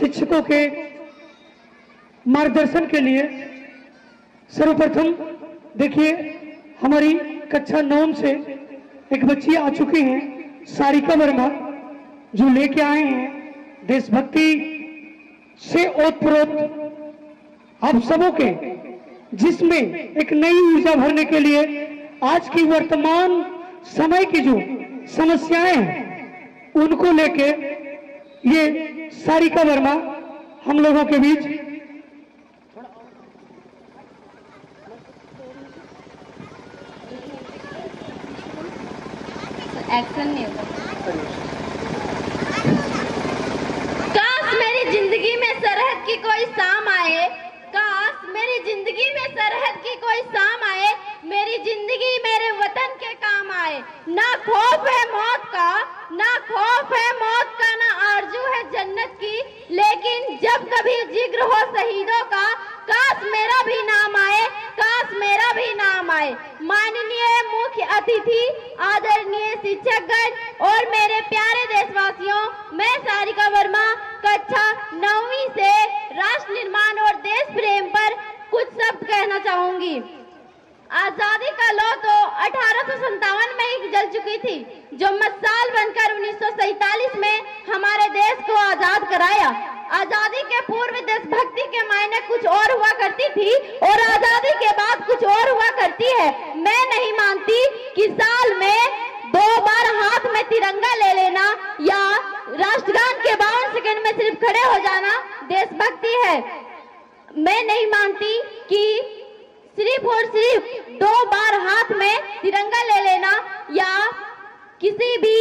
शिक्षकों के मार्गदर्शन के लिए सर्वप्रथम देखिए हमारी कक्षा 9 से एक बच्ची आ चुकी हैं, सारिका वर्मा, जो लेके आए हैं देशभक्ति से ओतप्रोत आप सबों के, जिसमें एक नई ऊर्जा भरने के लिए आज की वर्तमान समय की जो समस्याएं हैं उनको लेके ये सारिका वर्मा हम लोगों के बीच एक्शन नहीं होगा। काश मेरी जिंदगी में सरहद की कोई शाम आए, काश मेरी जिंदगी में सरहद की कोई शाम आए, मेरी जिंदगी मेरे वतन के काम आए। ना खौफ है मौत का, ना खौफ है मौत का, ना आरजू है जन्नत की, लेकिन जब कभी जिक्र हो शहीदों का, काश मेरा भी नाम आए, काश मेरा भी नाम आए। माननीय मुख्य अतिथि, आदरणीय शिक्षकगण और मेरे प्यारे देशवासियों, मैं सारिका वर्मा कक्षा 9वीं से राष्ट्र निर्माण और देश प्रेम पर कुछ शब्द कहना चाहूंगी। आजादी का लौ तो 1857 में ही जल चुकी थी, जो मशाल बनकर 1947 में हमारे देश को आजाद कराया। आजादी के पूर्व देशभक्ति के मायने कुछ और हुआ करती थी और आजादी के बाद कुछ और हुआ करती है। मैं नहीं मानती कि साल में 2 बार हाथ में तिरंगा ले लेना या राष्ट्रगान के 52 सेकंड में सिर्फ खड़े हो जाना देशभक्ति है। मैं नहीं मानती कि सिर्फ और सिर्फ 2 बार हाथ में तिरंगा ले लेना या किसी भी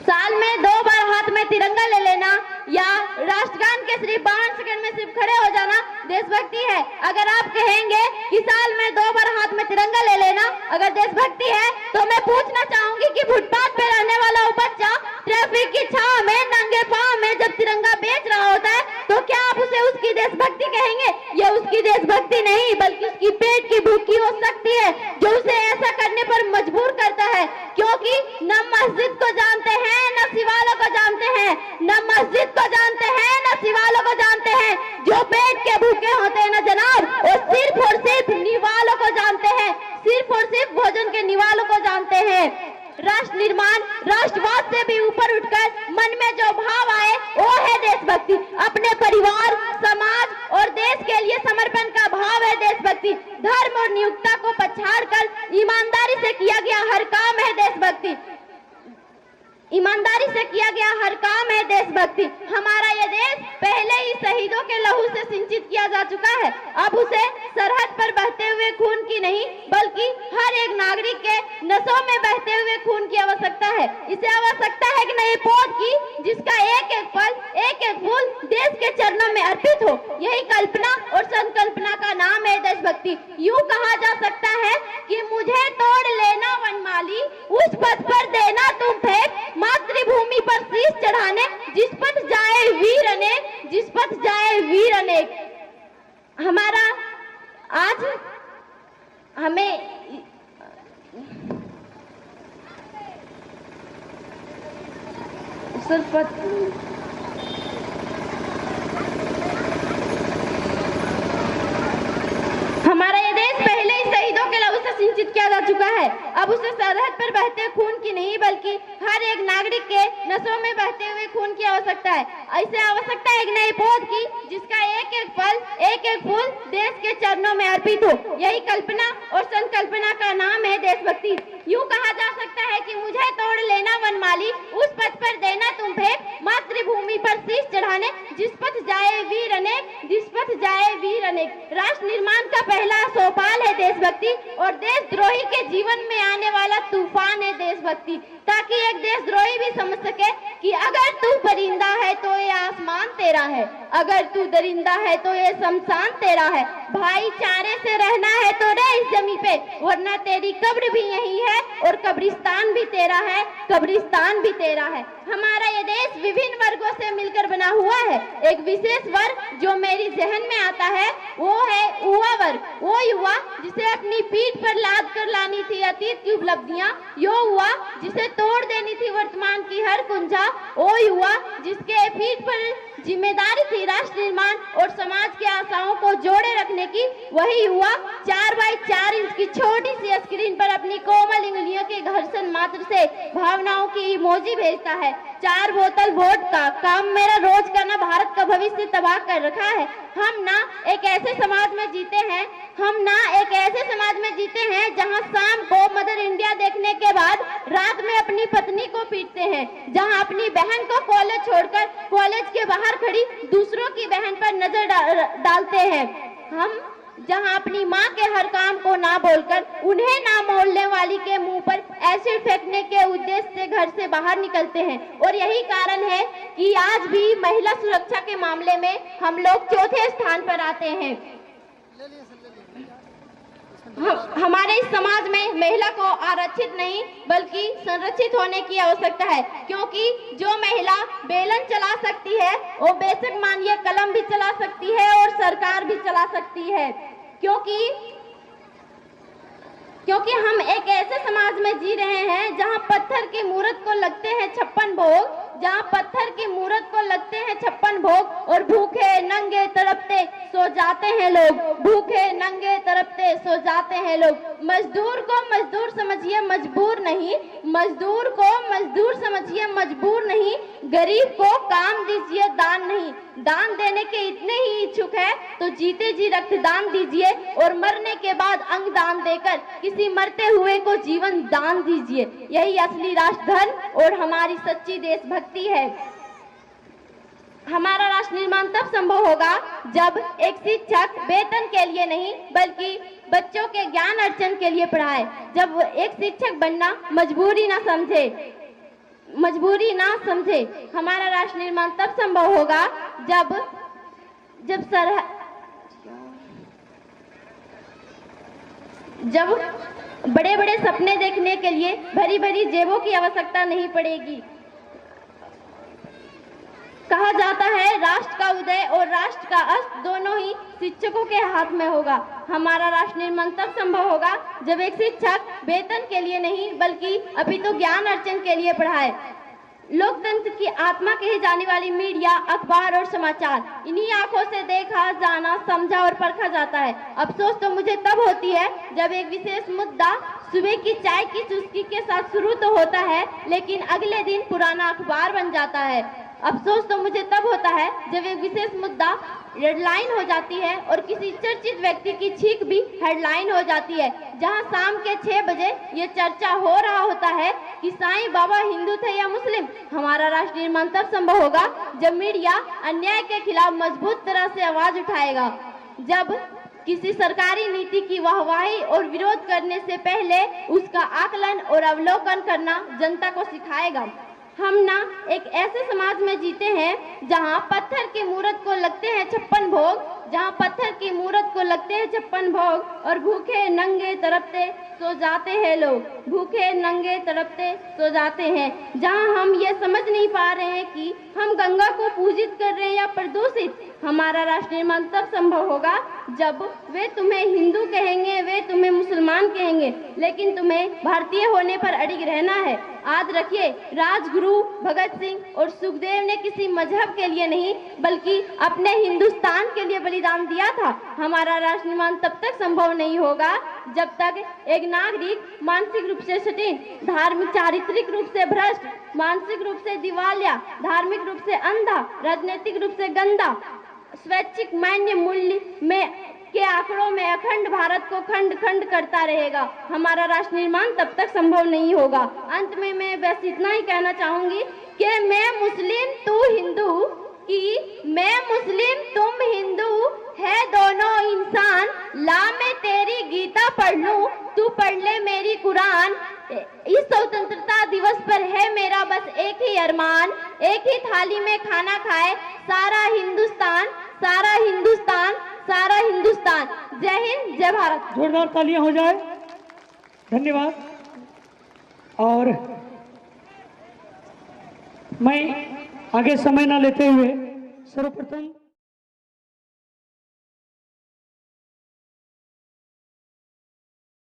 साल में 2 बार हाथ में तिरंगा ले लेना या राष्ट्रगान के सिर्फ 52 सेकंड में सिर्फ खड़े हो जाना देशभक्ति है। अगर आप कहेंगे कि साल में 2 बार हाथ में तिरंगा ले लेना अगर देशभक्ति है, तो मैं पूछना चाहूंगी कि फुटपाथ पे रहने वाला वो बच्चा ट्रैफिक की छांव में नंगे पांव में जब तिरंगा बेच रहा होता है, तो क्या आप उसे उसकी देशभक्ति कहेंगे? यह उसकी देशभक्ति नहीं बल्कि उसकी पेट की भूखी हो सकती है, जो उसे ऐसा करने पर मजबूर करता है। क्योंकि न मस्जिद को जानते हैं न शिवालों को जानते हैं, न मस्जिद को जानते हैं न शिवालों को जानते हैं, जो पेट के भूखे होते हैं ना जनाब, वो सिर्फ और सिर्फ निवालों को जानते हैं, सिर्फ और सिर्फ भोजन के निवालों को जानते हैं। राष्ट्र निर्माण, राष्ट्रवाद से भी ऊपर उठकर मन में जो भाव आए वो है देशभक्ति। अपने परिवार, समाज और देश के लिए समर्पण का भाव है देशभक्ति। धर्म और नियुक्ता को पछाड़कर ईमानदारी से किया गया हर काम है देशभक्ति। ईमानदारी से किया गया हर काम है देशभक्ति। हमारा यह देश पहले ही शहीदों के लहू से सिंचित किया जा चुका है। अब उसे सरहद पर बहते हुए खून की नहीं बल्कि हर एक नागरिक के नसों में बहते हुए खून की आवश्यकता है। इसे आवश्यकता है कि नए पौध की, जिसका एक एक पल, एक एक फूल देश के चरणों में अर्पित हो। यही कल्पना और संकल्पना का नाम है देशभक्ति। यूं कहा जा सकता है कि मुझे तोड़ लेना वनमाली, उस पथ पर देना तुम फेंक, मातृभूमि पर शीश चढ़ाने, जिस पथ जाए वीर अनेक, जिस पथ जाए वीर अनेक। हमारा आज हमें हमारा ये देश पहले ही शहीदों के लहू से सिंचित किया जा चुका है। अब उसे सरहद पर बहते खून की नहीं बल्कि हर एक नागरिक के नसों में बहते हुए खून की आवश्यकता है। ऐसे आवश्यकता है एक नए पौध की, जिसका एक एक पल, एक एक फूल देश के चरणों में अर्पित हो। यही कल्पना और संकल्पना का नाम है देशभक्ति। यूं कहा जा सकता है कि मुझे तोड़ लेना वनमाली, उस पथ पर देना तुम फेंक, मातृभूमि पर शीश चढ़ाने, जिस पथ जाए वीर अनेक, जिस पथ जाए वीर अनेक। राष्ट्र निर्माण का पहला सोपान है देशभक्ति और देशद्रोही के जीवन में आने वाला तूफान है देशभक्ति। ताकि ताकि एक देशद्रोही भी समझ सके कि अगर तू परिंदा है तो ये आसमान तेरा है, अगर तू दरिंदा है तो ये शमशान तेरा है। भाईचारे से रहना है तो रह इस जमी पे, वरना तेरी कब्र भी यही है और कब्रिस्तान भी तेरा है, कब्रिस्तान भी तेरा है। हमारा ये देश विभिन्न वर्गों से मिलकर बना हुआ है। एक विशेष वर्ग जो मेरी जहन में आता है वो है युवा वर्ग, वो युवा जिसे अपनी पीठ पर लाद कर लानी थी अतीत की उपलब्धियां, यो युवा जिसे तोड़ देनी थी वर्तमान की हर कुंजा, वो युवा जिसके पीठ पर जिम्मेदारी थी राष्ट्र निर्माण और समाज की आशाओं को जोड़े रखने की, वही युवा 4x4 इंच की छोटी सी स्क्रीन पर अपनी कोमल उंगलियों के घर्षण मात्र से भावनाओं की इमोजी भेजता है। 4 बोतल वोट का काम मेरा रोज का ना भारत का भविष्य तबाह कर रखा है। हम ना एक ऐसे समाज में जीते हैं, हम ना एक ऐसे समाज में जीते हैं जहां शाम को मदर इंडिया देखने के बाद रात में अपनी पत्नी को पीटते हैं, जहां अपनी बहन को कॉलेज छोड़कर कॉलेज के बाहर खड़ी दूसरों की बहन पर नजर डालते हैं, हम जहां अपनी माँ के हर काम को ना बोलकर उन्हें ना मोलने वाली के मुंह पर एसिड फेंकने के उद्देश्य से घर से बाहर निकलते हैं। और यही कारण है कि आज भी महिला सुरक्षा के मामले में हम लोग चौथे स्थान पर आते हैं। हमारे इस समाज में महिला को आरक्षित नहीं बल्कि संरक्षित होने की आवश्यकता है, क्योंकि जो महिला बेलन चला सकती है वो बेशक मानिए कलम भी चला सकती है और सरकार भी चला सकती है, क्योंकि हम एक ऐसे समाज में जी रहे हैं जहां पत्थर की मूरत को लगते हैं 56 भोग, जहां पत्थर की मूरत को लगते हैं 56 भोग और भूखे नंगे तड़पते सो जाते हैं लोग, भूखे नंगे तड़पते सो जाते हैं लोग। मजदूर को मजदूर समझिए मजबूर नहीं, मजदूर को मजदूर समझिए मजबूर नहीं, गरीब को काम दीजिए दान नहीं। दान देने के इतने ही इच्छुक है तो जीते जी रक्तदान दीजिए और मरने के बाद अंग दान देकर किसी मरते हुए को जीवन दान दीजिए। यही असली राष्ट्र धर्म और हमारी सच्ची देशभक्ति है। हमारा राष्ट्र निर्माण तब संभव होगा जब एक शिक्षक वेतन के लिए नहीं बल्कि बच्चों के ज्ञान अर्जन के लिए पढ़ाए, जब एक शिक्षक बनना मजबूरी ना समझे। हमारा राष्ट्र निर्माण तब संभव होगा जब बड़े बड़े सपने देखने के लिए भरी भरी जेबों की आवश्यकता नहीं पड़ेगी। कहा जाता है राष्ट्र का उदय और राष्ट्र का अस्त दोनों ही शिक्षकों के हाथ में होगा। हमारा राष्ट्र निर्माण तब संभव होगा जब एक शिक्षक वेतन के लिए नहीं बल्कि अपितु ज्ञान अर्जन के लिए पढ़ाए। लोकतंत्र की आत्मा कही जाने वाली मीडिया, अखबार और समाचार, इन्हीं आंखों से देखा, जाना, समझा और परखा जाता है। अफसोस तो मुझे तब होती है जब एक विशेष मुद्दा सुबह की चाय की चुस्की के साथ शुरू तो होता है लेकिन अगले दिन पुराना अखबार बन जाता है। अफसोस तो मुझे तब होता है जब एक विशेष मुद्दा हेडलाइन हो जाती है और किसी चर्चित व्यक्ति की छींक भी हेडलाइन हो जाती है, जहां शाम के 6 बजे ये चर्चा हो रहा होता है कि साईं बाबा हिंदू थे या मुस्लिम। हमारा राष्ट्र निर्माण तब संभव होगा जब मीडिया अन्याय के खिलाफ मजबूत तरह से आवाज उठाएगा, जब किसी सरकारी नीति की वाहवाही और विरोध करने से पहले उसका आकलन और अवलोकन करना जनता को सिखाएगा। हम ना एक ऐसे समाज में जीते हैं जहां पत्थर की मूरत को लगते हैं 56 भोग, जहां पत्थर की मूरत को लगते हैं 56 भोग और भूखे नंगे तड़पते सो जाते हैं लोग, भूखे नंगे तड़पते सो जाते हैं। जहां हम ये समझ नहीं पा रहे हैं कि हम गंगा को पूजित कर रहे हैं या प्रदूषित। हमारा राष्ट्र निर्माण तब संभव होगा जब वे तुम्हें हिंदू कहेंगे, वे तुम्हें मुसलमान कहेंगे, लेकिन तुम्हें भारतीय होने पर अड़िग रहना है। याद रखिए, राजगुरु भगत सिंह और सुखदेव ने किसी मजहब के लिए नहीं बल्कि अपने हिंदुस्तान के लिए बलिदान दिया था। हमारा राष्ट्र निर्माण तब तक संभव नहीं होगा जब तक एक नागरिक मानसिक रूप से सटीन, धार्मिक चारित्रिक रूप से भ्रष्ट, मानसिक रूप से दिवालिया, धार्मिक रूप से अंधा, राजनीतिक रूप से गंदा, स्वैच्छिक मान्य मूल्य में के आंकड़ों में अखंड भारत को खंड खंड करता रहेगा। हमारा राष्ट्र निर्माण तब तक संभव नहीं होगा। अंत में मैं बस इतना ही कहना चाहूंगी कि मैं मुस्लिम तू हिंदू, कि मैं मुस्लिम तुम हिंदू, है दोनों इंसान। ला मैं तेरी गीता पढ़ लूं, तू पढ़ ले मेरी कुरान। जान, इस स्वतंत्रता दिवस पर है मेरा बस एक ही अरमान, एक ही थाली में खाना खाए सारा हिंदुस्तान, सारा हिंदुस्तान, सारा हिंदुस्तान। जय हिंद, जय भारत। जोरदार तालियां हो जाए। धन्यवाद। और मैं आगे समय ना लेते हुए सर्वप्रथम